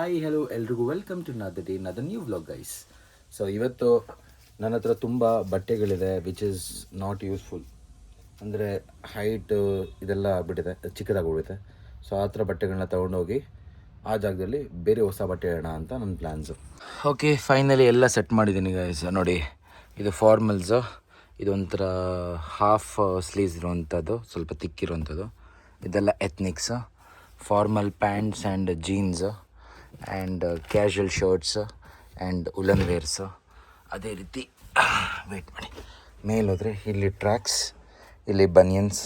Hi hello ಎಲ್ರಿಗೂ welcome to another day another new vlog guys. So ಇವತ್ತು ನನ್ನ ಹತ್ರ ತುಂಬ ಬಟ್ಟೆಗಳಿದೆ ವಿಚ್ ಇಸ್ ನಾಟ್ ಯೂಸ್ಫುಲ್. ಅಂದರೆ ಹೈಟ್ ಇದೆಲ್ಲ ಆಗ್ಬಿಟ್ಟಿದೆ, ಚಿಕ್ಕದಾಗೋಗ್ಬಿಟ್ಟಿದೆ. ಸೊ ಆ ಥರ ಬಟ್ಟೆಗಳನ್ನ ತೊಗೊಂಡೋಗಿ ಆ ಜಾಗದಲ್ಲಿ ಬೇರೆ ಹೊಸ ಬಟ್ಟೆ ಇಡೋಣ ಅಂತ ನನ್ನ ಪ್ಲ್ಯಾನ್ಸು. ಓಕೆ, ಫೈನಲಿ ಎಲ್ಲ ಸೆಟ್ ಮಾಡಿದ್ದೀನಿ ಗೈಸ್. ನೋಡಿ, ಇದು ಫಾರ್ಮಲ್ಸು, ಇದೊಂಥರ ಹಾಫ್ ಸ್ಲೀವ್ಸ್ ಇರುವಂಥದ್ದು, ಸ್ವಲ್ಪ ತಿಕ್ಕಿರುವಂಥದ್ದು. ಇದೆಲ್ಲ ethnics, formal pants and jeans and casual shirts and woollen wears. ಅದೇ ರೀತಿ ವೇಟ್ ಮಾಡಿ, ಮೇಲೋದ್ರೆ ಇಲ್ಲಿ ಟ್ರ್ಯಾಕ್ಸ್, ಇಲ್ಲಿ banians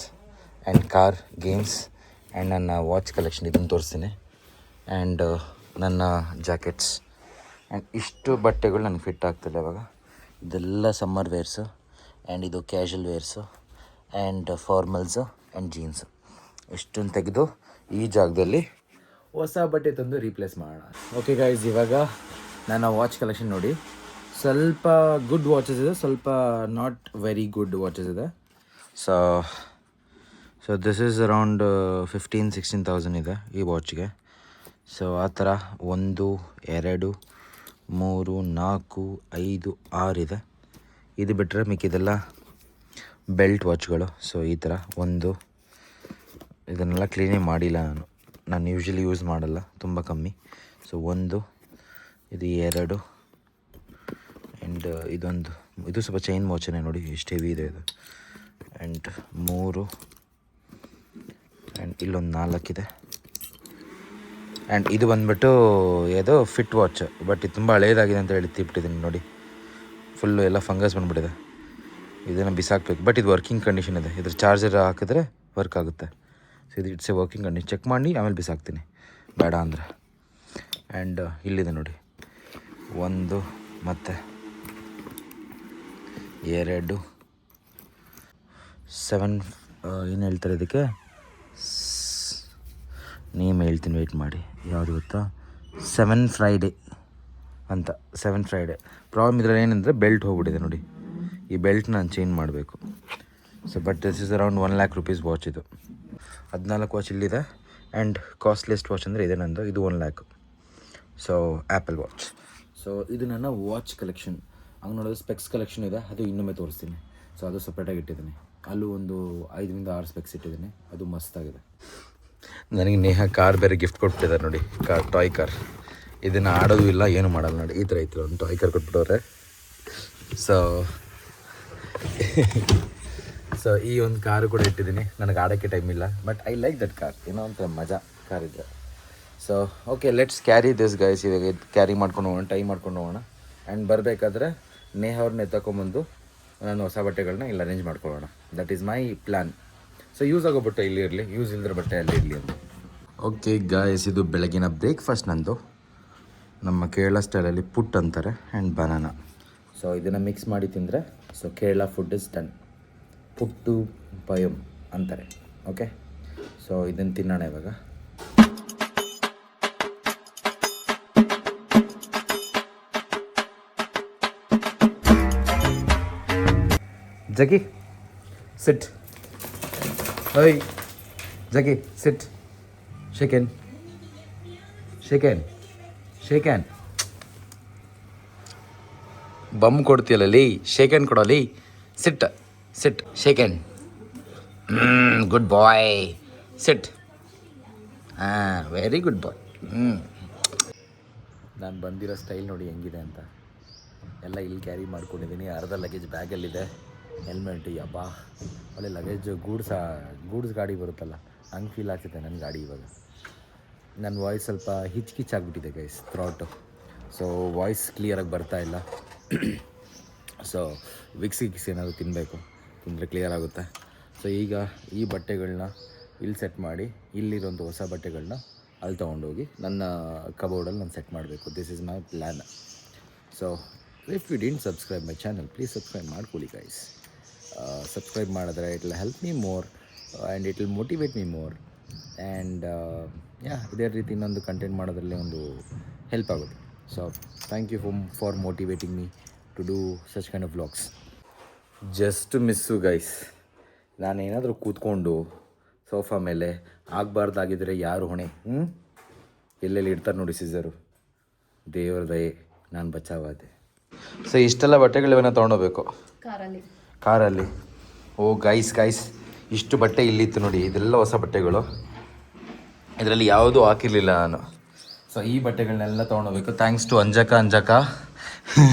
and car games and ನನ್ನ ವಾಚ್ ಕಲೆಕ್ಷನ್ ಇದನ್ನು ತೋರಿಸ್ತೀನಿ. ಆ್ಯಂಡ್ ನನ್ನ ಜಾಕೆಟ್ಸ್ ಆ್ಯಂಡ್ ಇಷ್ಟು ಬಟ್ಟೆಗಳು ನನಗೆ ಫಿಟ್ ಆಗ್ತಿಲ್ಲ ಇವಾಗ. ಇದೆಲ್ಲ ಸಮ್ಮರ್ ವೇರ್ಸು ಆ್ಯಂಡ್ ಇದು casual wears and formals and jeans. ಇಷ್ಟನ್ನು ತೆಗೆದು ಈ ಜಾಗದಲ್ಲಿ ಹೊಸ ಬಟ್ಟೆ ತಂದು ರೀಪ್ಲೇಸ್ ಮಾಡೋಣ. ಓಕೆ ಗೈಸ್, ಇವಾಗ ನನ್ನ ವಾಚ್ ಕಲೆಕ್ಷನ್ ನೋಡಿ. ಸ್ವಲ್ಪ ಗುಡ್ ವಾಚಸ್ ಇದೆ, ಸ್ವಲ್ಪ ನಾಟ್ ವೆರಿ ಗುಡ್ ವಾಚಸ್ ಇದೆ. ಸೊ ದಿಸ್ ಈಸ್ ಅರೌಂಡ್ 15,000-16,000 ಇದೆ ಈ ವಾಚ್ಗೆ. ಸೊ ಆ ಥರ 1 2 3 4 5 6 ಇದೆ. ಇದು ಬಿಟ್ಟರೆ ಮಿಕ್ಕಿದೆಲ್ಲ ಬೆಲ್ಟ್ ವಾಚ್ಗಳು. ಸೊ ಈ ಥರ ಇದನ್ನೆಲ್ಲ ಕ್ಲೀನೇ ಮಾಡಿಲ್ಲ ನಾನು ಯೂಶ್ವಲಿ ಯೂಸ್ ಮಾಡಲ್ಲ, ತುಂಬ ಕಮ್ಮಿ. ಸೊ 1, ಇದು 2 ಆ್ಯಂಡ್ ಇದು ಸ್ವಲ್ಪ ಚೈನ್ ವಾಚನೆ ನೋಡಿ ಎಷ್ಟು ಹೆವಿ ಇದೆ ಇದು. ಆ್ಯಂಡ್ 3 ಆ್ಯಂಡ್ ಇಲ್ಲೊಂದು 4 ಇದೆ. ಆ್ಯಂಡ್ ಇದು ಬಂದುಬಿಟ್ಟು ಯಾವುದೋ ಫಿಟ್ ವಾಚ್, ಬಟ್ ಇದು ತುಂಬ ಹಳೇದಾಗಿದೆ ಅಂತ ಹೇಳಿ ತಿಪ್ಪಿಟ್ಟಿದ್ದೀನಿ ನೋಡಿ. ಫುಲ್ಲು ಎಲ್ಲ ಫಂಗಸ್ ಬಂದುಬಿಟ್ಟಿದೆ. ಇದನ್ನು ಬಿಸಾಕಬೇಕು, ಬಟ್ ಇದು ವರ್ಕಿಂಗ್ ಕಂಡೀಷನ್ ಇದೆ. ಇದ್ರ ಚಾರ್ಜರ್ ಹಾಕಿದ್ರೆ ವರ್ಕ್ ಆಗುತ್ತೆ. ಸೊ ಇದು it's a working condition. Check ಮಾಡಿ ಆಮೇಲೆ ಬಿಸಾಕ್ತೀನಿ ಬೇಡ ಅಂದರೆ. ಆ್ಯಂಡ್ ಇಲ್ಲಿದೆ ನೋಡಿ, 1 ಮತ್ತು 2 7 ಏನು ಹೇಳ್ತಾರೆ ಇದಕ್ಕೆ, ನೇಮ್ ಹೇಳ್ತೀನಿ ವೆಯ್ಟ್ ಮಾಡಿ. ಯಾವುದು ಗೊತ್ತಾ, 7 ಫ್ರೈಡೇ ಅಂತ. 7 ಫ್ರೈಡೇ. ಪ್ರಾಬ್ಲಮ್ ಇದರಲ್ಲಿ ಏನಂದರೆ ಬೆಲ್ಟ್ ಹೋಗ್ಬಿಟ್ಟಿದೆ ನೋಡಿ. ಈ ಬೆಲ್ಟ್ ನಾನು ಚೇಂಜ್ ಮಾಡಬೇಕು. So but this is around 1 lakh rupees watch ಇದು. 14 ವಾಚ್ ಇಲ್ಲಿದೆ. ಆ್ಯಂಡ್ ಕಾಸ್ಟ್ಲಿಯೆಸ್ಟ್ ವಾಚ್ ಅಂದರೆ ಇದೆ ನಂದು, ಇದು 1 lakh. So apple watch. So ಇದು ನನ್ನ ವಾಚ್ ಕಲೆಕ್ಷನ್. ಹಂಗೆ ನೋಡೋದು ಸ್ಪೆಕ್ಸ್ ಕಲೆಕ್ಷನ್ ಇದೆ, ಅದು ಇನ್ನೊಮ್ಮೆ ತೋರಿಸ್ತೀನಿ. ಸೊ ಅದು ಸಪ್ರೇಟಾಗಿ ಇಟ್ಟಿದ್ದೀನಿ. ಅಲ್ಲೂ ಒಂದು 5-6 ಸ್ಪೆಕ್ಸ್ ಇಟ್ಟಿದ್ದೀನಿ, ಅದು ಮಸ್ತಾಗಿದೆ. ನನಗೆ ನೇಹ ಕಾರ್ ಬೇರೆ ಗಿಫ್ಟ್ ಕೊಟ್ಬಿಟ್ಟಿದ್ದಾರೆ ನೋಡಿ, ಟಾಯ್ ಕಾರ್. ಇದನ್ನು ಆಡೋದು ಇಲ್ಲ, ಏನು ಮಾಡಲ್ಲ ನೋಡಿ. ಈ ಥರ ಇತ್ತು ಒಂದು ಟಾಯ್ ಕಾರ್ ಕೊಟ್ಬಿಟ್ಟವ್ರೆ. ಸೊ ಈ ಒಂದು ಕಾರು ಕೂಡ ಇಟ್ಟಿದ್ದೀನಿ. ನನಗೆ ಆಡೋಕ್ಕೆ ಟೈಮ್ ಇಲ್ಲ, but I like that car. ಏನೋ ಒಂಥರ ಮಜಾ ಕಾರ್ ಇದ್ದರೆ. So okay, let's carry this guys. ಇವಾಗ ಕ್ಯಾರಿ ಮಾಡ್ಕೊಂಡು ಹೋಗೋಣ, ಟೈ ಮಾಡ್ಕೊಂಡು ಹೋಗೋಣ. ಆ್ಯಂಡ್ ಬರಬೇಕಾದ್ರೆ ನೇಹ ಅವ್ರನ್ನ ಎತ್ತಕೊಂಬಂದು ನಾನು ಹೊಸ ಬಟ್ಟೆಗಳನ್ನ ಇಲ್ಲಿ ಅರೇಂಜ್ ಮಾಡ್ಕೊಳ್ಳೋಣ. That is my plan. So use ಆಗೋ ಬಟ್ಟೆ ಇಲ್ಲಿ ಇರಲಿ, ಯೂಸ್ ಇಲ್ಲದ್ರ ಬಟ್ಟೆ ಅಲ್ಲಿ ಇರಲಿ ಅಂತ. ಓಕೆ ಗಾಯ್ಸ್, ಇದು ಬೆಳಗಿನ ಬ್ರೇಕ್ಫಾಸ್ಟ್ ನಂದು. ನಮ್ಮ ಕೇರಳ ಸ್ಟೈಲಲ್ಲಿ ಪುಟ್ ಅಂತಾರೆ ಆ್ಯಂಡ್ ಬನಾನಾ. ಸೊ ಇದನ್ನು ಮಿಕ್ಸ್ ಮಾಡಿ ತಿಂದರೆ so Kerala food is done. Puttu pazham ಅಂತಾರೆ. ಓಕೆ, ಸೊ ಇದನ್ನು ತಿನ್ನೋಣ ಇವಾಗ. ಜಗಿ ಸಿಟ್. ಓಯ್ Jaggi sit. Shake hand shake hand shake hand ಬಮ್ ಕೊಡ್ತೀಯಲ್ಲ ಲೀ, ಶೇಕೆನ್ ಕೊಡೋಲಿ. Sit sit shake hand. Good boy, sit. Very good boy. ನಾನು ಬಂದಿರೋ ಸ್ಟೈಲ್ ನೋಡಿ ಹೆಂಗಿದೆ ಅಂತ. ಎಲ್ಲ ಇಲ್ಲಿ ಕ್ಯಾರಿ ಮಾಡ್ಕೊಂಡಿದ್ದೀನಿ. ಅರ್ಧ ಲಗೇಜ್ ಬ್ಯಾಗಲ್ಲಿದೆ. ಹೆಲ್ಮೆಟ್, ಯಬ್ಬಾ ಒಳ್ಳೆ ಲಗೇಜ್. ಗೂಡ್ಸ್ ಗಾಡಿ ಬರುತ್ತಲ್ಲ, ಹಂಗೆ ಫೀಲ್ ಆಗ್ತಿದೆ ನನ್ನ ಗಾಡಿ ಇವಾಗ. ನನ್ನ ವಾಯ್ಸ್ ಸ್ವಲ್ಪ ಹಿಚ್ಕಿಚ್ಚಾಗ್ಬಿಟ್ಟಿದೆ ಗೈಸ್, ಥ್ರಾಟು. ಸೊ ವಾಯ್ಸ್ ಕ್ಲಿಯರಾಗಿ ಬರ್ತಾಯಿಲ್ಲ. ಸೊ ವಿಕ್ಸ್ ಏನಾದರೂ ತಿನ್ನಬೇಕು, ತಿಂದರೆ ಕ್ಲಿಯರ್ ಆಗುತ್ತೆ. ಸೊ ಈಗ ಈ ಬಟ್ಟೆಗಳನ್ನ ಇಲ್ಲಿ ಸೆಟ್ ಮಾಡಿ, ಇಲ್ಲಿರೋಂಥ ಹೊಸ ಬಟ್ಟೆಗಳನ್ನ ಅಲ್ಲಿ ತೊಗೊಂಡೋಗಿ ನನ್ನ ಕಬೋರ್ಡಲ್ಲಿ ನಾನು ಸೆಟ್ ಮಾಡಬೇಕು. This is my plan. So if you didn't subscribe my channel, please subscribe ಮಾಡ್ಕೊಳ್ಳಿ ಗೈಸ್. ಸಬ್ಸ್ಕ್ರೈಬ್ ಮಾಡಿದ್ರೆ it will help me more and it will motivate me more. And ಇದೇ ರೀತಿ ಇನ್ನೊಂದು ಕಂಟೆಂಟ್ ಮಾಡೋದ್ರಲ್ಲಿ ಒಂದು ಹೆಲ್ಪ್ ಆಗುತ್ತೆ. So thank you for motivating me to do such kind of vlogs. Just miss guys. ನಾನೇನಾದರೂ ಕೂತ್ಕೊಂಡು sofa ಮೇಲೆ ಆಗಬಾರ್ದಾಗಿದ್ದರೆ ಯಾರು ಹೊಣೆ? ಎಲ್ಲೆಲ್ಲಿ ಇಡ್ತಾರೆ ನೋಡಿ ಸಿಸರು. ದೇವ್ರ ದಯೆ ನಾನು ಬಚಾವಾದೆ. ಸೊ ಇಷ್ಟೆಲ್ಲ ಬಟ್ಟೆಗಳಿವನ್ನ ತೊಗೊಂಡೋಗ್ಬೇಕು ಕಾರಲ್ಲಿ. ಓ ಗೈಸ್ ಇಷ್ಟು ಬಟ್ಟೆ ಇಲ್ಲಿತ್ತು ನೋಡಿ, ಇದೆಲ್ಲ ಹೊಸ ಬಟ್ಟೆಗಳು, ಇದರಲ್ಲಿ ಯಾವುದೂ ಹಾಕಿರಲಿಲ್ಲ ನಾನು. ಸೊ ಈ ಬಟ್ಟೆಗಳನ್ನೆಲ್ಲ ತೊಗೊಂಡೋಗ್ಬೇಕು. ಥ್ಯಾಂಕ್ಸ್ ಟು ಅಂಜಕ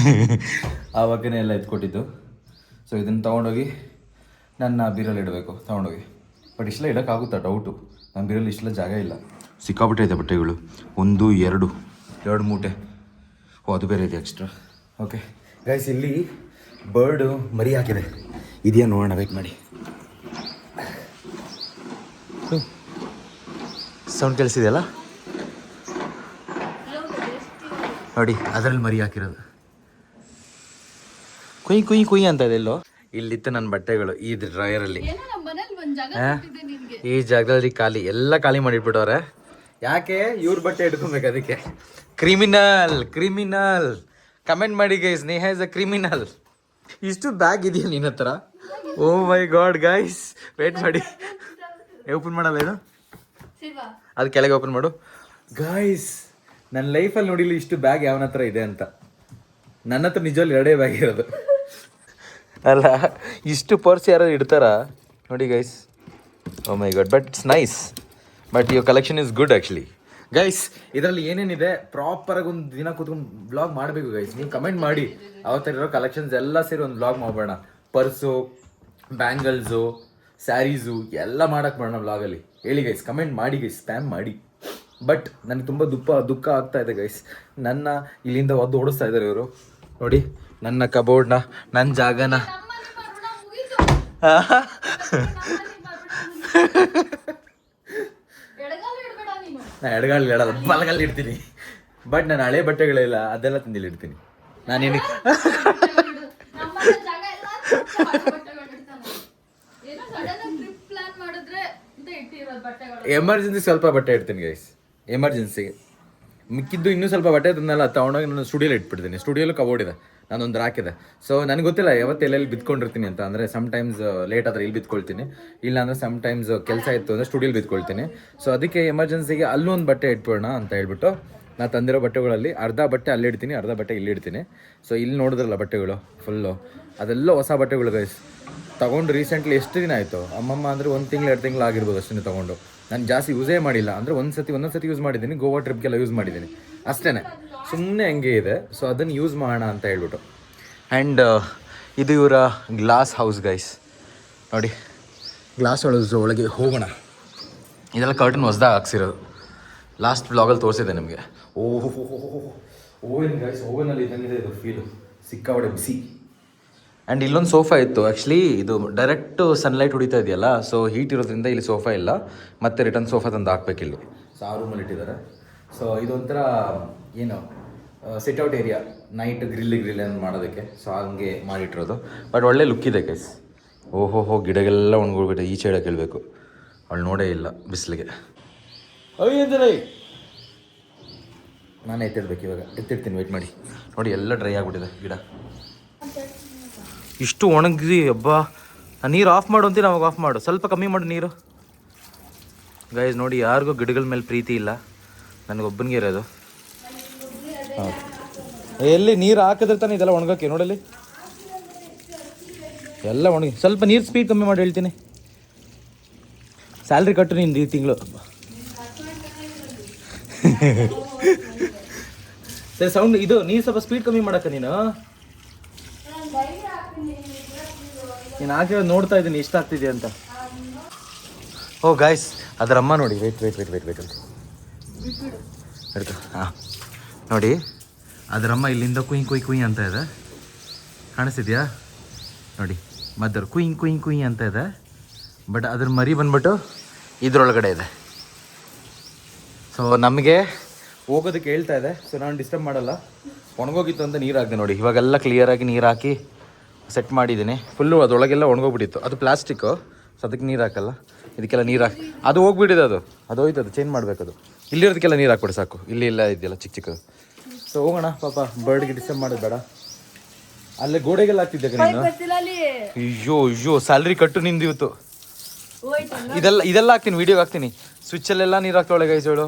ಆವಾಗನೇ ಎಲ್ಲ ಎತ್ಕೊಟ್ಟಿದ್ದು. ಸೊ ಇದನ್ನು ತೊಗೊಂಡೋಗಿ ನನ್ನ ಬೀರಲ್ಲಿ ಇಡಬೇಕು ತೊಗೊಂಡೋಗಿ. ಬಟ್ ಇಷ್ಟೆಲ್ಲ ಇಡೋಕ್ಕಾಗುತ್ತಾ ಡೌಟು, ನನ್ನ ಬೀರಲ್ಲಿ ಇಷ್ಟೆಲ್ಲ ಜಾಗ ಇಲ್ಲ. ಸಿಕ್ಕಾಪಟ್ಟೆ ಇದೆ ಬಟ್ಟೆಗಳು, 1 2 ಮೂಟೆ. ಓ ಅದು ಬೇರೆ ಇದೆ ಎಕ್ಸ್ಟ್ರಾ. ಓಕೆ ಗೈಸ್, ಇಲ್ಲಿ ಬರ್ಡು ಮರಿ ಹಾಕಿದೆ, ಇದೆಯಾ ನೋಡೋಣ, ವೇಟ್ ಮಾಡಿ. ಸೌಂಡ್ ಕೇಳಿಸಿದೆಯಲ್ಲ ನೋಡಿ, ಅದರಲ್ಲಿ ಮರಿ ಹಾಕಿರೋದು. ಕುಯ್ ಅಂತ ಇದೆ ಎಲ್ಲೋ. ಇಲ್ಲಿತ್ತು ನನ್ನ ಬಟ್ಟೆಗಳು ಈ ಡ್ರೈಯರಲ್ಲಿ. ಈ ಜಾಗದಲ್ಲಿ ಎಲ್ಲ ಖಾಲಿ ಮಾಡಿಟ್ಬಿಟ್ಟವ್ರೆ. ಯಾಕೆ? ಇವ್ರ ಬಟ್ಟೆ ಇಟ್ಕೊಬೇಕು ಅದಕ್ಕೆ. ಕ್ರಿಮಿನಲ್ ಕಮೆಂಟ್ ಮಾಡಿ guys, Neha is a criminal. ಇಷ್ಟು ಬ್ಯಾಗ್ ಇದೆಯಾ ನಿನ್ನ ಹತ್ರ? ಓ ಮೈ ಗಾಡ್ ಗೈಸ್, ವೇಟ್ ಮಾಡಿ, ಓಪನ್ ಮಾಡಲ್ಲ ಇದು, ಅದು ಕೆಳಗೆ ಓಪನ್ ಮಾಡು. ಗೈಸ್, ನನ್ನ ಲೈಫಲ್ಲಿ ನೋಡಿಲ್ಲ ಇಷ್ಟು ಬ್ಯಾಗ್ ಯಾವನ ಹತ್ರ ಇದೆ ಅಂತ. ನನ್ನ ಹತ್ರ ನಿಜವಲ್ಲಿ 2 ಬ್ಯಾಗ್ ಇರೋದು. ಅಲ್ಲ, ಇಷ್ಟು ಪರ್ಸ್ ಯಾರು ಇಡ್ತಾರ ನೋಡಿ guys. Oh my god, but it's nice. But your collection is good actually. Guys, ಇದರಲ್ಲಿ ಏನೇನಿದೆ ಪ್ರಾಪರಾಗಿ ಒಂದು ದಿನ ಕೂತ್ಕೊಂಡು ಬ್ಲಾಗ್ ಮಾಡಬೇಕು ಗೈಸ್. ನೀವು ಕಮೆಂಟ್ ಮಾಡಿ, ಅವತ್ತಿರೋ ಕಲೆಕ್ಷನ್ಸ್ ಎಲ್ಲ ಸೇರಿ ಒಂದು ಬ್ಲಾಗ್ ಮಾಡೋಣ. ಪರ್ಸು, ಬ್ಯಾಂಗಲ್ಸು, ಸ್ಯಾರೀಸು ಎಲ್ಲ ಮಾಡಕ್ಕೆ ಮಾಡೋಣ ಬ್ಲಾಗಲ್ಲಿ. ಹೇಳಿ ಗೈಸ್, ಕಮೆಂಟ್ ಮಾಡಿ ಗೈಸ್, ಸ್ಪ್ಯಾಮ್ ಮಾಡಿ. ಬಟ್ ನನಗೆ ತುಂಬ ದುಃಖ ಆಗ್ತಾ ಇದೆ ಗೈಸ್. ನನ್ನ ಇಲ್ಲಿಂದ ಓಡಿಸ್ತಾ ಇದ್ದಾರೆ ಇವರು ನೋಡಿ. ನನ್ನ ಕಬೋರ್ಡ್ನ, ನನ್ನ ಜಾಗನ ನಾ ಎಡಗಾಲಿ ಇಡಲ್ಲ, ಬಲಗಾಲಿ ಇಡ್ತೀನಿ. ಬಟ್ ನಾನು ಹಳೆ ಬಟ್ಟೆಗಳಿಲ್ಲ, ಅದೆಲ್ಲ ತಿಂದಿಲ್ಲಿ ಇಡ್ತೀನಿ ನಾನೇನು. ಎಮರ್ಜೆನ್ಸಿ ಸ್ವಲ್ಪ ಬಟ್ಟೆ ಇಡ್ತೀನಿ ಗೈಸ್, ಎಮರ್ಜೆನ್ಸಿಗೆ. ಮಿಕ್ಕಿದ್ದು ಇನ್ನೂ ಸ್ವಲ್ಪ ಬಟ್ಟೆ ತಂದಲ್ಲ, ತೊಗೊಂಡೋಗಿ ನಾನು ಸ್ಟುಡಿಯೋಲಿ ಇಟ್ಬಿಡ್ತೀನಿ. ಸ್ಟುಡಿಯೋಲು ಕಬೋರ್ಡ್ ಇದೆ, ನಾನೊಂದು ರಾಕಿದೆ. ಸೊ ನನಗೆ ಗೊತ್ತಿಲ್ಲ ಯಾವತ್ತು ಎಲ್ಲೆಲ್ಲಿ ಬಿತ್ಕೊಂಡಿರ್ತೀನಿ ಅಂತ. ಅಂದರೆ ಸಮ್ಟೈಮ್ಸ್ ಲೇಟ್ ಆದರೆ ಇಲ್ಲಿ ಬಿತ್ಕೊಳ್ತೀನಿ, ಇಲ್ಲ ಅಂದರೆ ಸಮ್ಟೈಮ್ಸ್ ಕೆಲಸ ಇತ್ತು ಅಂದರೆ ಸ್ಟುಡಿಯೋಲಿ ಬಿತ್ಕೊಳ್ತೀನಿ. ಸೊ ಅದಕ್ಕೆ ಎಮರ್ಜೆನ್ಸಿಗೆ ಅಲ್ಲೂ ಒಂದು ಬಟ್ಟೆ ಇಟ್ಬಿಡೋಣ ಅಂತ ಹೇಳ್ಬಿಟ್ಟು ನಾನು ತಂದಿರೋ ಬಟ್ಟೆಗಳಲ್ಲಿ ಅರ್ಧ ಬಟ್ಟೆ ಅಲ್ಲಿಡ್ತೀನಿ, ಅರ್ಧ ಬಟ್ಟೆ ಇಲ್ಲಿಡ್ತೀನಿ. ಸೊ ಇಲ್ಲಿ ನೋಡಿದ್ರಲ್ಲ ಬಟ್ಟೆಗಳು ಫುಲ್ಲು, ಅದೆಲ್ಲ ಹೊಸ ಬಟ್ಟೆಗಳು ಗೈಸ್. ತೊಗೊಂಡು ರೀಸೆಂಟ್ಲಿ ಎಷ್ಟು ದಿನ ಆಯಿತು, ಅಮ್ಮಮ್ಮ ಅಂದರೆ 1 ತಿಂಗಳು 2 ತಿಂಗಳು ಆಗಿರ್ಬೋದು ಅಷ್ಟೇ ತೊಗೊಂಡು. ನಾನು ಜಾಸ್ತಿ ಯೂಸೇ ಮಾಡಿಲ್ಲ, ಅಂದರೆ ಒಂದೊಂದು ಸತಿ ಯೂಸ್ ಮಾಡಿದ್ದೀನಿ, ಗೋವಾ ಟ್ರಿಪ್ಗೆಲ್ಲ ಯೂಸ್ ಮಾಡಿದ್ದೀನಿ ಅಷ್ಟೇ, ಸುಮ್ಮನೆ ಹಂಗೆ ಇದೆ. ಸೊ ಅದನ್ನು ಯೂಸ್ ಮಾಡೋಣ ಅಂತ ಹೇಳ್ಬಿಟ್ಟು. ಆ್ಯಂಡ್ ಇದು ಇವರ ಗ್ಲಾಸ್ ಹೌಸ್ ಗೈಸ್ ನೋಡಿ. ಗ್ಲಾಸ್ ಒಳಗೆ ಹೋಗೋಣ. ಇದೆಲ್ಲ ಕರ್ಟನ್ ಹೊಸ್ದಾಗ ಹಾಕ್ಸಿರೋದು, ಲಾಸ್ಟ್ ಬ್ಲಾಗಲ್ಲಿ ತೋರಿಸಿದೆ ನಿಮಗೆ. ಓವನ್ ಗೈಸ್, ಓವನಲ್ಲಿ ಇದ್ದಂಗಿದೆ ಇದು ಫೀಲು, ಸಿಕ್ಕಾಪಟ್ಟೆ ಬಿಸಿ. ಆ್ಯಂಡ್ ಇಲ್ಲೊಂದು ಸೋಫಾ ಇತ್ತು ಆ್ಯಕ್ಚುಲಿ, ಇದು ಡೈರೆಕ್ಟು ಸನ್ಲೈಟ್ ಹೊಡಿತಾ ಇದೆಯಲ್ಲ, ಸೊ ಹೀಟ್ ಇರೋದ್ರಿಂದ ಇಲ್ಲಿ ಸೋಫಾ ಇಲ್ಲ, ಮತ್ತೆ ರಿಟರ್ನ್ ಸೋಫಾ ತಂದು ಹಾಕ್ಬೇಕಿಲ್ಲಿ. ಸೊ ಆ ರೂಮಲ್ಲಿ ಇಟ್ಟಿದ್ದಾರೆ. ಸೊ ಇದೊಂಥರ ಏನು ಸಿಟ್ಔಟ್ ಏರಿಯಾ, ನೈಟ್ ಗ್ರಿಲ್ ಏನು ಮಾಡೋದಕ್ಕೆ. ಸೊ ಹಂಗೆ ಮಾಡಿಟ್ಟಿರೋದು, ಬಟ್ ಒಳ್ಳೆ ಲುಕ್ ಇದೆ ಗೈಸ್. ಓಹೋ ಗಿಡಗೆಲ್ಲ ಒಣಗೋಗ್ಬಿಟ್ಟೆ, ಈಚೆ ಇಡಕ್ಕೆ ಹೇಳ್ಬೇಕು, ಅವಳು ನೋಡೇ ಇಲ್ಲ ಬಿಸಿಲಿಗೆ. ನಾನೇ ಎತ್ತಿಡ್ಬೇಕು ಇವಾಗ, ಎತ್ತಿಡ್ತೀನಿ ವೆಯ್ಟ್ ಮಾಡಿ. ನೋಡಿ ಎಲ್ಲ ಡ್ರೈ ಆಗಿಬಿಟ್ಟಿದೆ ಗಿಡ, ಇಷ್ಟು ಒಣಗಿ. ಹಬ್ಬ, ನೀರು ಆಫ್ ಮಾಡು ಅಂತೀನಿ, ಅವಾಗ ಆಫ್ ಮಾಡು, ಸ್ವಲ್ಪ ಕಮ್ಮಿ ಮಾಡು ನೀರು. ಗೈಸ್ ನೋಡಿ, ಯಾರಿಗೂ ಗಿಡಗಳ ಮೇಲೆ ಪ್ರೀತಿ ಇಲ್ಲ, ನನಗೊಬ್ಬನಿಗೆ ಇರೋದು. ಹಾಂ, ಎಲ್ಲಿ ನೀರು ಹಾಕಿದ್ರೆ ತಾನೆ ಇದೆಲ್ಲ ಒಣಗೋಕ್ಕೆ. ನೋಡಲ್ಲಿ ಎಲ್ಲ ಒಣಗಿ. ಸ್ವಲ್ಪ ನೀರು ಸ್ಪೀಡ್ ಕಮ್ಮಿ ಮಾಡಿ ಹೇಳ್ತೀನಿ. ಸ್ಯಾಲ್ರಿ ಕಟ್ಟು ನಿಂದು ಈ ತಿಂಗಳು. ಸರಿ, ಸೌಂಡ್ ಇದು, ನೀರು ಸ್ವಲ್ಪ ಸ್ಪೀಡ್ ಕಮ್ಮಿ ಮಾಡಕ್ಕ ನೀನು ಹಾಕಿರೋದು ನೋಡ್ತಾ ಇದ್ದೀನಿ ಎಷ್ಟು ಆಗ್ತಿದೆ ಅಂತ. ಓ ಗಾಯ್ಸ್, ಅದರ ಅಮ್ಮ ನೋಡಿ, ವೇಟ್ ಅಂತ ಹಿಡ್ಕೊ. ಹಾಂ ನೋಡಿ, ಅದರಮ್ಮ ಇಲ್ಲಿಂದ ಕುಯ್ ಅಂತ ಇದೆ, ಕಾಣಿಸ್ತಿದ್ಯಾ ನೋಡಿ, ಮದರ್ ಕುಯ್ ಅಂತ ಇದೆ. ಬಟ್ ಅದ್ರ ಮರಿ ಬಂದ್ಬಿಟ್ಟು ಇದ್ರೊಳಗಡೆ ಇದೆ. ಸೊ ನಮಗೆ ಹೋಗೋದಕ್ಕೆ ಹೇಳ್ತಾ ಇದೆ. ಸೊ ನಾನು ಡಿಸ್ಟರ್ಬ್ ಮಾಡಲ್ಲ. ಒಣಗೋಗಿತ್ತು ಅಂತ ನೀರು ಹಾಕಿದೆ ನೋಡಿ, ಇವಾಗೆಲ್ಲ ಕ್ಲಿಯರಾಗಿ ನೀರು ಹಾಕಿ ಸೆಟ್ ಮಾಡಿದ್ದೀನಿ. ಫುಲ್ಲು ಅದರೊಳಗೆಲ್ಲ ಒಣಗೋಗ್ಬಿಟ್ಟಿತ್ತು, ಅದು ಪ್ಲಾಸ್ಟಿಕ್ಕು, ಸೊ ಅದಕ್ಕೆ ನೀರು ಹಾಕಲ್ಲ. ಇದಕ್ಕೆಲ್ಲ ನೀರು ಹಾಕಿ ಅದು ಹೋಗ್ಬಿಟ್ಟಿದೆ, ಅದು ಹೋಯ್ತು, ಅದು ಚೇಂಜ್ ಮಾಡಬೇಕದು. ಇಲ್ಲಿರೋದಕ್ಕೆಲ್ಲ ನೀರು ಹಾಕ್ಬಿಡಿ ಸಾಕು, ಇಲ್ಲಿ ಇಲ್ಲ ಇದೆಯಲ್ಲ ಚಿಕ್ಕದು. ಸೊ ಹೋಗೋಣ, ಪಾಪ ಬರ್ಡ್ಗೆ ಡಿಸ್ಟರ್ಬ್ ಮಾಡೋದು ಬೇಡ. ಅಲ್ಲೇ ಗೋಡೆಗೆಲ್ಲ ಹಾಕ್ತಿದ್ದೆ ನೀನು. ಅಯ್ಯೋ ಸ್ಯಾಲ್ರಿ ಕಟ್ಟು ನಿಂದು ಇವತ್ತು. ಇದೆಲ್ಲ ಹಾಕ್ತೀನಿ, ವೀಡಿಯೋಗೆ ಹಾಕ್ತೀನಿ. ಸ್ವಿಚ್ಚಲ್ಲೆಲ್ಲ ನೀರು ಹಾಕ್ತಾಳೆ ಗೈಸ್ ಹೇಳು.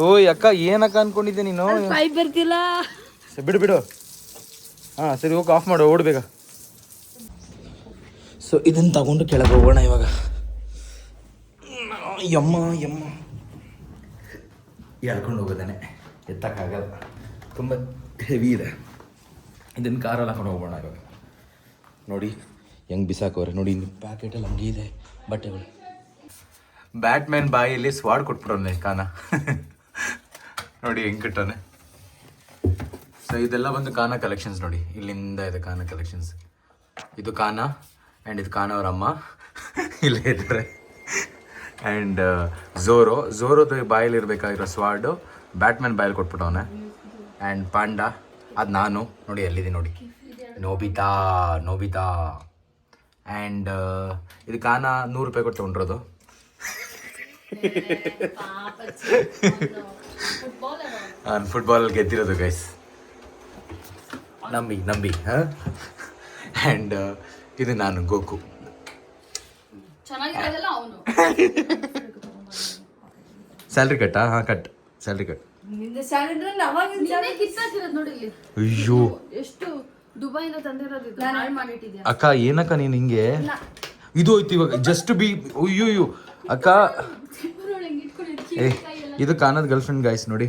ಓಯ್ ಅಕ್ಕ ಏನಕ್ಕ ಅನ್ಕೊಂಡಿದ್ದೆ ನೀನು? ಪೈಪ್ ಬರ್ತಿಲ್ಲ. ಬಿಡು ಬಿಡು. ಹಾಂ ಸರಿ ಹೋಗಿ ಆಫ್ ಮಾಡು, ಓಡ್ಬೇಕ. ಸೊ ಇದನ್ನು ತಗೊಂಡು ಕೆಳಗೆ ಹೋಗೋಣ ಇವಾಗ. ಯಮ್ಮ ಎಳ್ಕೊಂಡು ಹೋಗೋದೇನೆ, ಎತ್ತಕ್ಕಾಗಲ್ಲ, ತುಂಬ ಹೆವಿ ಇದೆ. ಇದನ್ನು ಕಾರಲ್ಲಿ ಹಾಕೊಂಡು ಹೋಗೋಣ ಇವಾಗ. ನೋಡಿ ಹೆಂಗೆ ಬಿಸಾಕೋರೆ ನೋಡಿ, ಇನ್ನು ಪ್ಯಾಕೆಟಲ್ಲಿ ಹಂಗೆ ಇದೆ ಬಟ್ಟೆಗಳು. ಬ್ಯಾಟ್ಮ್ಯಾನ್ ಬಾಯಲ್ಲಿ ಸ್ವಾಡ್ ಕೊಟ್ಬಿಡೋನೆ ಕಾನ. ನೋಡಿ ಹೆಂಗೆ ಕಟ್ಟೋನೆ. ಸೊ ಇದೆಲ್ಲ ಬಂದು ಕಾನ ಕಲೆಕ್ಷನ್ಸ್ ನೋಡಿ, ಇಲ್ಲಿಂದ ಇದೆ ಕಾನ ಕಲೆಕ್ಷನ್ಸ್. ಇದು ಕಾನ ಆ್ಯಂಡ್ ಇದು ಕಾನ ಅವ್ರ ಅಮ್ಮ ಇಲ್ಲೇ ಇದ್ದಾರೆ. ಆ್ಯಂಡ್ ಝೋರೋದು ಬಾಯಲ್ಲಿ ಇರಬೇಕಾಗಿರೋ ಸ್ವಾಡು ಬ್ಯಾಟ್ಮ್ಯಾನ್ ಬಾಯಲ್ಲಿ ಕೊಟ್ಬಿಟ್ಟವನೆ. ಆ್ಯಂಡ್ ಪಾಂಡಾ ಅದು ನಾನು ನೋಡಿ ಎಲ್ಲಿದೆ ನೋಡಿ, ನೋಬಿತಾ. ಆ್ಯಂಡ್ ಇದು ಕಾನ 100 ರೂಪಾಯಿ ಕೊಟ್ಟು ತೊಗೊಂಡಿರೋದು. ನಾನು ಫುಟ್ಬಾಲಲ್ಲಿ ಗೆದ್ದಿರೋದು ಗೈಸ್, ನಂಬಿ ಹಾಂ. ಆ್ಯಂಡ್ ಇದು ನಾನು ಗೋಕು. ಸ್ಯಾಲ್ರಿ ಕಟ್ಟಾ? ಹಾಂ ಕಟ್, ಸ್ಯಾಲ್ರಿ ಕಟ್. ಅಯ್ಯೋ ಎಷ್ಟು ದುಬೈಯಿಂದ ತಂದಿರೋದು ಇದು, ಹಾಳು ಮಾಡಿಟ್ಟಿದ್ಯಾ ಅಕ್ಕ. ಏನಕ್ಕ ನೀನು ಹಿಂಗೆ? ಇದು ಹೋಯ್ತು ಇವಾಗ ಜಸ್ಟ್ ಬಿ. ಅಯ್ಯೋ ಅಕ್ಕ, ಇದು ಕಾನದ ಗರ್ಲ್ಫ್ರೆಂಡ್ ಗಾಯ್ಸ್ ನೋಡಿ.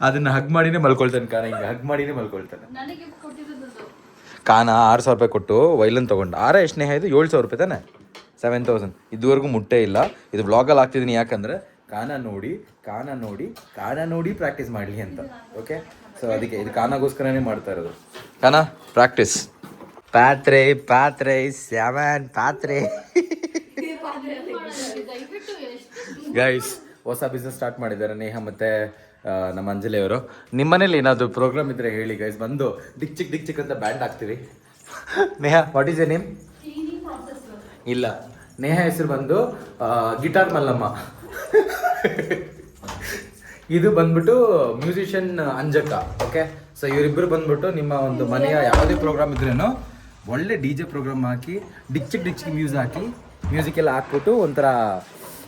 ಅದನ್ನ ಹಗ್ ಮಾಡಿನೇ ಮಲ್ಕೊಳ್ತಾನೆ ಕಾನ, ಹಿಂಗೆ ಹಗ್ ಮಾಡಿನೇ ಮಲ್ಕೊಳ್ತಾನೆ. ಕಾನ 6,000 ರೂಪಾಯಿ ಕೊಟ್ಟು ವೈಲನ್ ತೊಗೊಂಡು. ಎಷ್ಟು ನೇಹ ಇದು? 7,000 ರೂಪಾಯಿ ತಾನೆ, 7,000. ಇದುವರೆಗೂ ಮುಟ್ಟೇ ಇಲ್ಲ. ಇದು ವ್ಲಾಗಲ್ಲಿ ಹಾಕ್ತಿದ್ದೀನಿ ಯಾಕಂದರೆ ಕಾನ ನೋಡಿ ಪ್ರಾಕ್ಟೀಸ್ ಮಾಡಲಿ ಅಂತ. ಓಕೆ, ಸೊ ಅದಕ್ಕೆ ಇದು ಕಾನಾಗೋಸ್ಕರನೇ ಮಾಡ್ತಾ ಇರೋದು. ಕಾನ ಪ್ರಾಕ್ಟೀಸ್. ಪಾತ್ರೆ ಗೈಸ್ ಹೊಸ ಬಿಸ್ನೆಸ್ ಸ್ಟಾರ್ಟ್ ಮಾಡಿದ್ದಾರೆ ನೇಹ ಮತ್ತು ನಮ್ಮ ಅಂಜಲಿ ಅವರು. ನಿಮ್ಮ ಮನೇಲಿ ಏನಾದರೂ ಪ್ರೋಗ್ರಾಮ್ ಇದ್ದರೆ ಹೇಳಿ ಗೈಸ್, ಬಂದು ಡಿಕ್ ಚಿಕ್ ಅಂತ ಬ್ಯಾಂಡ್ ಹಾಕ್ತೀವಿ. Neha, what is A name? ಇಲ್ಲ, ನೇಹ ಹೆಸರು ಬಂದು ಗಿಟಾರ್ ಮಲ್ಲಮ್ಮ. ಇದು ಬಂದ್ಬಿಟ್ಟು ಮ್ಯೂಸಿಷಿಯನ್ ಅಂಜಕ್ಕ. ಓಕೆ, ಸೊ ಇವರಿಬ್ಬರು ಬಂದ್ಬಿಟ್ಟು ನಿಮ್ಮ ಒಂದು ಮನೆಯ ಯಾವುದೇ ಪ್ರೋಗ್ರಾಮ್ ಇದ್ರೇನು ಒಳ್ಳೆ DJ ಪ್ರೋಗ್ರಾಮ್ ಹಾಕಿ ಡಿಕ್ ಚಿಕ್ ಮ್ಯೂಸಿಕ್ ಎಲ್ಲ ಹಾಕ್ಬಿಟ್ಟು ಒಂಥರ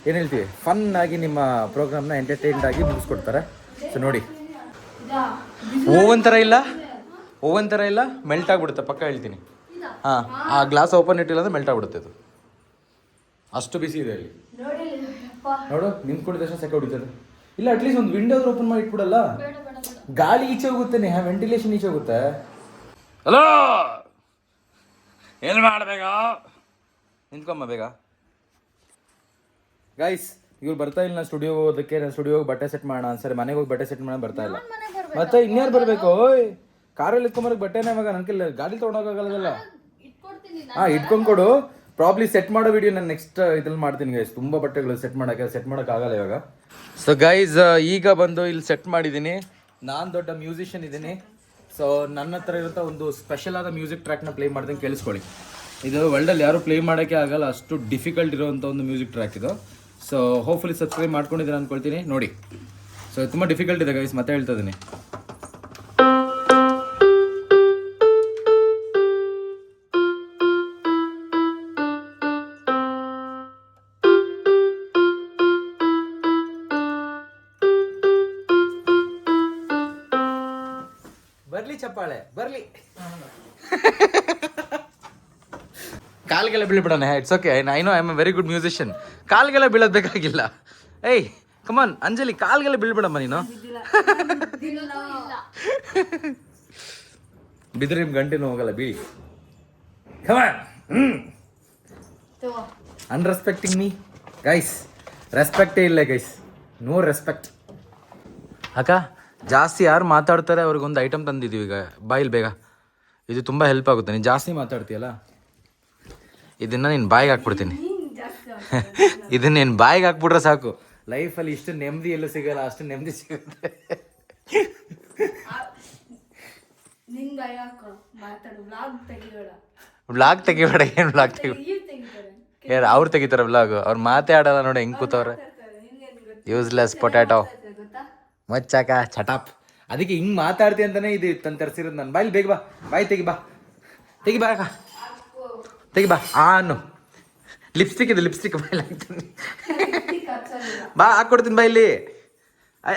ಏನು ಹೇಳ್ತೀವಿ, ಫನ್ ಆಗಿ ನಿಮ್ಮ ಪ್ರೋಗ್ರಾಮ್ನ ಎಂಟರ್ಟೈನ್ಡ್ ಆಗಿ ಮುಗಿಸ್ಕೊಡ್ತಾರೆ. ಸೊ ನೋಡಿ, ಓವನ್ ಥರ ಇಲ್ಲ, ಮೆಲ್ಟ್ ಆಗಿಬಿಡುತ್ತೆ ಪಕ್ಕ ಹೇಳ್ತೀನಿ. ಹಾಂ, ಆ ಗ್ಲಾಸ್ ಓಪನ್ ಇಟ್ಟಿಲ್ಲ ಅಂದರೆ ಮೆಲ್ಟ್ ಆಗಿಬಿಡುತ್ತೆ. ಅದು ಅಷ್ಟು ಬಿಸಿ ಇದೆ ಅಲ್ಲಿ. ನೋಡು, ನಿಂತ್ಕೊಂಡಿದ ತಕ್ಷಣ ಸೆಕೆ ಹೊಡಿತದೆ. ಇಲ್ಲ, ಅಟ್ಲೀಸ್ಟ್ ಒಂದು ವಿಂಡೋ ಓಪನ್ ಮಾಡಿ ಇಟ್ಬಿಡಲ್ಲ, ಗಾಳಿ ಈಚೆ ಹೋಗುತ್ತೆ, ವೆಂಟಿಲೇಷನ್ ಈಚೆ ಹೋಗುತ್ತೆ. ಹಲೋ, ಏನು ಮಾಡಬೇಕಾ? ನಿಂತ್ಕೊಂಬ ಬೇಗ. ಗೈಸ್, ಇವ್ರು ಬರ್ತಾ ಇಲ್ಲ ಸ್ಟುಡಿಯೋ ಹೋಗೋದಕ್ಕೆ. ನಾನು ಸ್ಟುಡಿಯೋಗೆ ಬಟ್ಟೆ ಸೆಟ್ ಮಾಡೋಣ ಸರಿ, ಮನೆಗೆ ಹೋಗಿ ಬಟ್ಟೆ ಸೆಟ್ ಮಾಡೋಣ, ಬರ್ತಾ ಇಲ್ಲ. ಮತ್ತೆ ಇನ್ಯಾರು ಬರಬೇಕು? ಓಯ್, ಕಾರಲ್ಲಿ ಇಟ್ಕೊಂಬರಕ್ಕೆ ಬಟ್ಟೆನೇ ಮಗ, ನನ್ನ ಕೈಲಿ ಗಾಡಿ ತೊಗೊಂಡೋಗಲ್ಲ. ಹಾಂ, ಇಟ್ಕೊಂಡು ಕೊಡು. ಪ್ರಾಬ್ಲಿ ಸೆಟ್ ಮಾಡೋ ವಿಡಿಯೋ ನಾನು ನೆಕ್ಸ್ಟ್ ಇದ್ರಲ್ಲಿ ಮಾಡ್ತೀನಿ ಗೈಸ್. ತುಂಬ ಬಟ್ಟೆಗಳು ಸೆಟ್ ಮಾಡೋಕ್ಕಾಗಲ್ಲ ಇವಾಗ. ಸೊ ಗೈಸ್, ಈಗ ಬಂದು ಇಲ್ಲಿ ಸೆಟ್ ಮಾಡಿದ್ದೀನಿ. ನಾನು ದೊಡ್ಡ ಮ್ಯೂಸಿಷಿಯನ್ ಇದ್ದೀನಿ. ಸೊ ನನ್ನ ಹತ್ರ ಇರುವಂಥ ಒಂದು ಸ್ಪೆಷಲ್ ಆದ ಮ್ಯೂಸಿಕ್ ಟ್ರ್ಯಾಕ್ನ ಪ್ಲೇ ಮಾಡ್ತೀನಿ, ಕೇಳಿಸ್ಕೊಳ್ಳಿ. ಇದು ವರ್ಲ್ಡಲ್ಲಿ ಯಾರು ಪ್ಲೇ ಮಾಡೋಕ್ಕೆ ಆಗಲ್ಲ, ಅಷ್ಟು ಡಿಫಿಕಲ್ಟ್ ಇರೋವಂಥ ಒಂದು ಮ್ಯೂಸಿಕ್ ಟ್ರ್ಯಾಕ್ ಇದು. ಸೊ ಹೋಪ್ಫುಲಿ ಸಬ್ಸ್ಕ್ರೈಬ್ ಮಾಡ್ಕೊಂಡಿದ್ದೀನಿ ಅಂದ್ಕೊಳ್ತೀನಿ. ನೋಡಿ, ಸೊ ತುಂಬ ಡಿಫಿಕಲ್ಟ್ ಇದೆ ಗೈಸ್, ಮತ್ತೆ ಹೇಳ್ತಾ ಇದ್ದೀನಿ. ಬರ್ಲಿ ಚಪ್ಪಾಳೆ ಬರ್ಲಿ. ಕಾಲ್ಗೆಲ್ಲ ಬೀಳ್ಬಿಡೋಣ. It's okay, I know I am a very good musician. ಕಾಲ್ಗೆಲ್ಲ ಬೀಳೋದು ಬೇಕಾಗಿಲ್ಲ. ಏಯ್ ಕಮಾನ್ ಅಂಜಲಿ, ಕಾಲ್ಗೆಲ್ಲ ಬೀಳ್ಬಿಡಮ್ಮ ನೀನು. ಬಿದ್ರೆ ನಿಮ್ ಗಂಟೆನೂ ಹೋಗಲ್ಲ, ಬೀಳಿ. ಕಮಾನ್. ಅನ್ರೆಸ್ಪೆಕ್ಟಿಂಗ್ ಮೀ ಗೈಸ್, ರೆಸ್ಪೆಕ್ಟೇ ಇಲ್ಲ ಗೈಸ್, ನೋ ರೆಸ್ಪೆಕ್ಟ್. ಅಕ್ಕ, ಜಾಸ್ತಿ ಯಾರು ಮಾತಾಡ್ತಾರೆ ಅವ್ರಿಗೊಂದು ಐಟಮ್ ತಂದಿದ್ದೀವಿ ಈಗ, ಬಾಯಿಲ್ ಬೇಗ. ಇದು ತುಂಬ ಹೆಲ್ಪ್ ಆಗುತ್ತೆ. ನೀನು ಜಾಸ್ತಿ ಮಾತಾಡ್ತೀಯಲ್ಲ, ಇದನ್ನು ನೀನು ಬಾಯಿಗೆ ಹಾಕ್ಬಿಡ್ತೀನಿ. ಇದನ್ನ ನೀನು ಬಾಯಿಗೆ ಹಾಕ್ಬಿಟ್ರೆ ಸಾಕು, ಲೈಫಲ್ಲಿ ಇಷ್ಟು ನೆಮ್ಮದಿ ಎಲ್ಲೂ ಸಿಗಲ್ಲ, ಅಷ್ಟು ನೆಮ್ಮದಿ ಸಿಗುತ್ತೆ. ವ್ಲಾಗ್ ತೆಗಿಬೇಡ. ಏನು ವ್ಲಾಗ್ ಯಾರು ಅವ್ರು ತೆಗಿತಾರೆ ವ್ಲಾಗ್? ಅವ್ರು ಮಾತೇ ಆಡಲ್ಲ ನೋಡಿ, ಹೆಂಗೆ ಕೂತವ್ರೆ. Useless potato ಮಚ್ಚಾಕ ಚಟಾಪ್. ಅದಕ್ಕೆ ಹಿಂಗೆ ಮಾತಾಡ್ತಿ ಅಂತಾನೆ ಇದು ತರಿಸಿರೋದು ನಾನು. ಬಾಯಲ್ಲಿ ಬೇಗ ಬಾ, ಬಾಯಿ ತೆಗಿ ಬಾ ತೆಗಿ ಬಾ. ಅನ್ನು ಲಿಪ್ಸ್ಟಿಕ್ ಇದೆ, ಲಿಪ್ಸ್ಟಿಕ್ ಬಾಯಲ್ಲಿ ಹಾಕ್ತೀನಿ. ಖರ್ಚಾಗಿಲ್ಲ. ಬಾ ಹಾಕೊಡ್ತೀನಿ ಬಾ ಇಲ್ಲಿ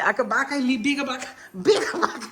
ಅಕ್ಕ ಬಾಕ ಇಲ್ಲಿ ಬೇಗ ಬಾಕ ಬೇಗ ಬಾಕ